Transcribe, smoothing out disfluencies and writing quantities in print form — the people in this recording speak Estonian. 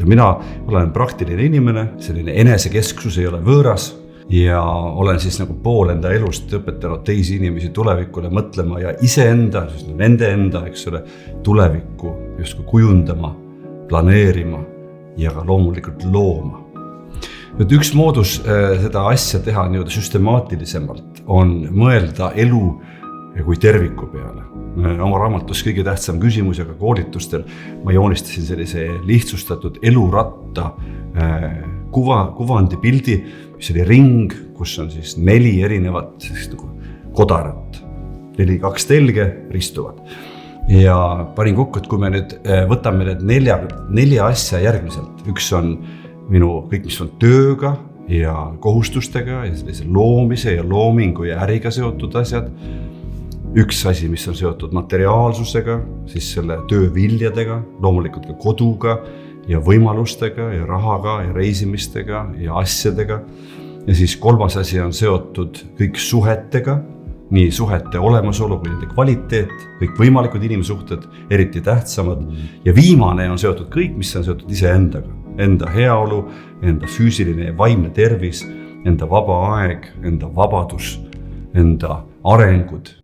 mina olen praktiline inimene, selline enesekesksus ei ole võõras ja olen siis nagu pool enda elust õpetanud teisi inimesi tulevikule mõtlema ja iseenda, siis nende enda, eks ole, tulevikku justkui kujundama, planeerima ja ka loomulikult looma. Et üks moodus seda asja teha nii-öelda süstemaatilisemalt on mõelda elu kui terviku peale. Oma raamatus kõige tähtsam küsimus ja ka koolitustel ma joonistasin sellise lihtsustatud eluratta kuvandi pildi, mis oli ring, kus on siis 4 erinevat kodarat. 4 telge ristuvad. Ja panin kokku, et kui me nüüd võtame need 4 asja järgmiselt. Üks on kõik, mis on tööga ja kohustustega ja sellise loomise ja loomingu ja äriga seotud asjad. Üks asi, mis on seotud materiaalsusega, siis selle töö viljadega, loomulikult ka koduga ja võimalustega ja rahaga ja reisimistega ja asjadega. Ja siis 3. asi on seotud kõik suhetega, nii suhete olemasolu kui nende kvaliteet, kõik võimalikud inimsuhted, eriti tähtsamad. Ja viimane on seotud kõik, mis on seotud iseendaga. Enda heaolu, enda füüsiline ja vaimne tervis, enda vaba aeg, enda vabadus, enda arengud